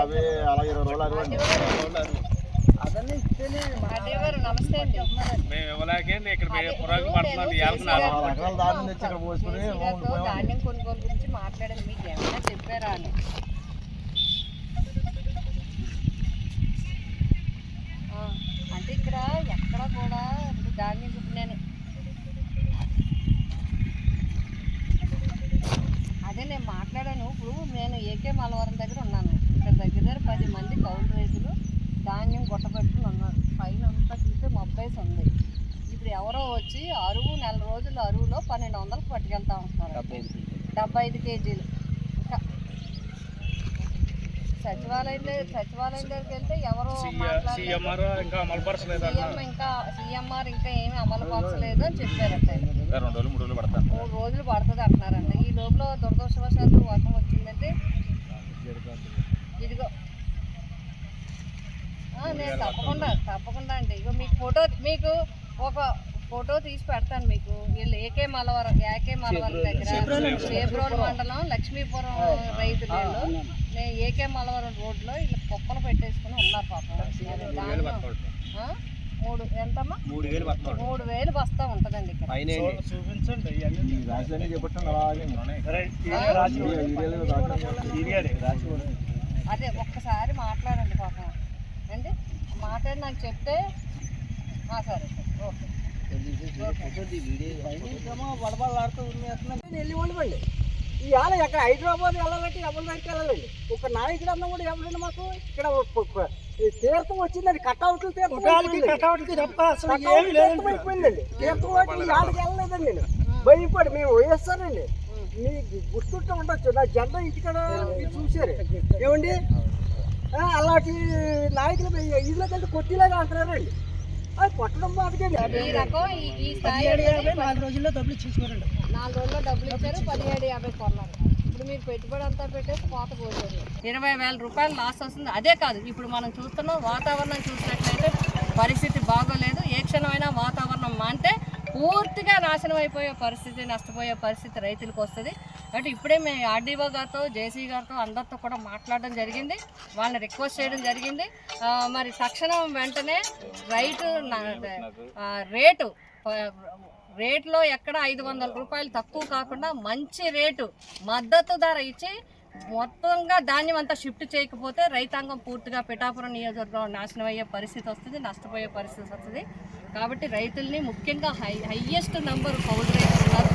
50 అలా 20 రోజులు అదన్నీ ఇస్తేనే నమస్తే అండి. మేము ఇవ్వలేకండి ఇక్కడ పురాకు పడుతున్నాం ధాన్యం కొనుగోలు గురించి మాట్లాడండి. మీకు ఏమైనా చెప్పారా అని. అంటే ఇక్కడ ఎక్కడ కూడా ధాన్యం నేను అదే నేను మాట్లాడాను. ఇప్పుడు నేను ఏకే మలవరం దగ్గర ఉన్నాను. ఇక్కడ దగ్గర 10 మంది కౌలు రైతులు ధాన్యం గుట్టపెట్టుకుని ఉన్నారు. పైన అంతా చూస్తే మొబ్బేసి ఉంది. ఇప్పుడు ఎవరో వచ్చి అరువు నెల రోజులు అరువులో 1200కు పట్టుకెళ్తా ఉంటున్నారు. 75 కేజీలు. సచివాలయం దగ్గరికి వెళ్తే ఎవరో సీఎంఆర్ ఇంకా ఏమీ అమలు పరచలేదు అని చెప్పారంట. 2 రోజులు 3 రోజులు పడతారు. 3 రోజులు పడుతుంది అంటున్నారంట. ఈ లోపల దురదృష్టవశాత్తు వర్షం వచ్చిందంటే ఇదిగో నేను తప్పకుండా అండి. ఇగో మీకు ఒక ఫోటో తీసి పెడతాను. మీకు వీళ్ళు ఏకే మలవరం దగ్గర చేబ్రోలు మండలం లక్ష్మీపురం రైతులు నేను ఏకే మలవరం రోడ్లో వీళ్ళు కుప్పలు పెట్టేసుకుని ఉన్నారు పాపం. ఎంతమ్మా 3000 బస్తా ఉంటుందండి ఇక్కడ. అదే ఒక్కసారి మాట్లాడండి పాపం అండి. మాట్లాడి నాకు చెప్తే సరే ఓకే. వడబడలాడుతూ వెళ్ళి ఉండివ్వండి. ఇవాళ ఎక్కడ హైదరాబాద్ వెళ్ళాలంటే ఎవరి దగ్గరికి వెళ్ళాలండి. ఒక నాయకుడు అన్న కూడా ఎవరండి మాకు ఇక్కడ తీర్థం వచ్చిందండి. కట్అవుట్లు అయిపోయిందండి. తీర్థం వచ్చి వాళ్ళకి వెళ్ళలేదండి. నేను భయపడి మేము వేస్తానండి. మీకు గుర్తుంటే ఉండొచ్చు. నా జెండా ఇంటికాడ మీరు చూసారు ఏమండి. అలాంటి నాయకులు ఇళ్ళకి వెళ్తే కొట్టిలాగా అంటున్నారండి. అది కొట్టడం బాధకండి. 4 రోజుల్లో డబ్బులు ఇచ్చేసుకోరండి. 4 రోజుల్లో డబ్బులు ఇచ్చారు. 1750 కొన్నారు. ఇప్పుడు మీరు పెట్టుబడి అంతా పెట్టేసి కోత పోసారు. 20,000 రూపాయలు లాస్ వస్తుంది. అదే కాదు ఇప్పుడు మనం చూస్తున్నాం. వాతావరణం చూసినట్లయితే పరిస్థితి బాగోలేదు. ఏ క్షణమైనా వాతావరణం మాంటే పూర్తిగా నాశనం అయిపోయే పరిస్థితి, నష్టపోయే పరిస్థితి రైతులకు వస్తుంది. అంటే ఇప్పుడే మేము ఆర్డీఓ గారితో, జేసీ గారితో అందరితో కూడా మాట్లాడడం జరిగింది. వాళ్ళని రిక్వెస్ట్ చేయడం జరిగింది. మరి తక్షణం వెంటనే రేటులో ఎక్కడ 500 రూపాయలు తక్కువ కాకుండా మంచి రేటు మద్దతు ధర ఇచ్చి మొత్తంగా ధాన్యం అంతా షిఫ్ట్ చేయకపోతే రైతాంగం పూర్తిగా పిఠాపురం నియోజకవర్గంలో నాశనం అయ్యే పరిస్థితి వస్తుంది, నష్టపోయే పరిస్థితి వస్తుంది. కాబట్టి రైతుల్ని ముఖ్యంగా హైయెస్ట్ నెంబర్ కౌలు రైతులు ఉన్నారు.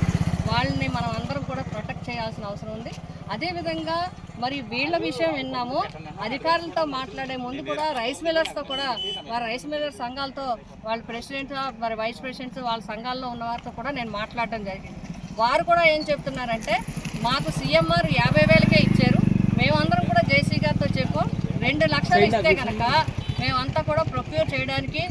వాళ్ళని మనం అందరం కూడా ప్రొటెక్ట్ చేయాల్సిన అవసరం ఉంది. అదేవిధంగా మరి వీళ్ళ విషయం విన్నాము. అధికారులతో మాట్లాడే ముందు కూడా రైస్ మిల్లర్స్తో కూడా వారి రైస్ మిల్లర్ సంఘాలతో వాళ్ళ ప్రెసిడెంట్ మరి వైస్ ప్రెసిడెంట్స్ వాళ్ళ సంఘాల్లో ఉన్న వారితో కూడా నేను మాట్లాడడం జరిగింది. వారు కూడా ఏం చెప్తున్నారంటే మాకు సీఎంఆర్ 50,000కే ఇచ్చారు. మేమందరం కూడా జేసీ గారితో చెప్పాం 2 లక్షలు ఇస్తే కనుక మేమంతా కూడా ప్రొక్యూర్ చేయడానికి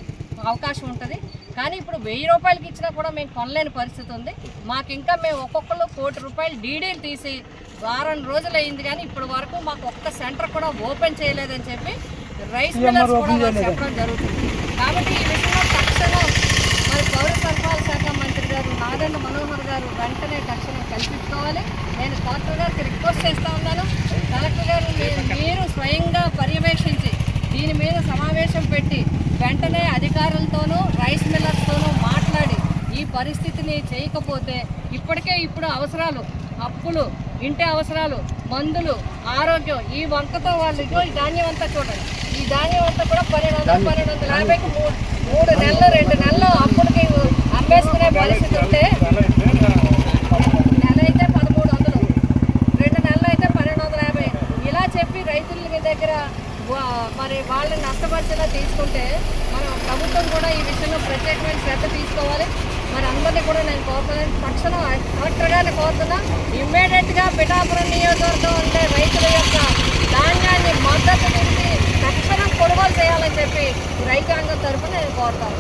అవకాశం ఉంటుంది. కానీ ఇప్పుడు 1000 రూపాయలకి ఇచ్చినా కూడా మేము కొనలేని పరిస్థితి ఉంది. మాకు ఇంకా మేము ఒక్కొక్కరు 1 కోటి రూపాయలు డీడీలు తీసి 6 రోజులు అయింది. కానీ ఇప్పటి వరకు మాకు ఒక్క సెంటర్ కూడా ఓపెన్ చేయలేదని చెప్పి రైస్ మిల్లర్స్ కూడా చెప్పడం జరుగుతుంది. కాబట్టి ఈ విషయంలో తక్షణం మరి పౌర సరఫరాల శాఖ మంత్రి గారు నాదెండ్ల మనోహర్ గారు వెంటనే తక్షణం కల్పించుకోవాలి. నేను కలెక్టర్ గారికి రిక్వెస్ట్ చేస్తూ ఉన్నాను. కలెక్టర్ గారు మీరు స్వయంగా పర్యవేక్షించి దీని మీద సమావేశం పెట్టి వెంటనే అధికారులతోనూ రైస్ మిల్లర్స్తోనూ మాట్లాడి ఈ పరిస్థితిని చేయకపోతే ఇప్పుడు అవసరాలు, అప్పులు, ఇంటి అవసరాలు, మందులు, ఆరోగ్యం ఈ వంకతో వాళ్ళు ఈ ధాన్యం అంతా చూడండి. ఈ ధాన్యం అంతా కూడా 1250కి 3 నెలలు 2 నెలలు అప్పులకి అమ్మేసుకునే పరిస్థితి ఉంటే నెల అయితే 1300, 2 నెలలు అయితే 1250 ఇలా చెప్పి రైతుల దగ్గర మరి వాళ్ళని నష్టపరిచేలా తీసుకుంటే మనం ప్రభుత్వం కూడా ఈ విషయంలో ప్రత్యేకమైన శ్రద్ధ తీసుకోవాలి. మరి అందరినీ కూడా నేను కోరుతున్నాను. తక్షణం కలెక్టర్ గారిని కోరుతున్నా ఇమ్మీడియట్గా పిఠాపురం నియోజకవర్గం ఉండే రైతుల యొక్క ధాన్యాన్ని మద్దతు నిలిపి తక్షణం కొనుగోలు చేయాలని చెప్పి రైతాంగం తరఫున నేను కోరుతాను.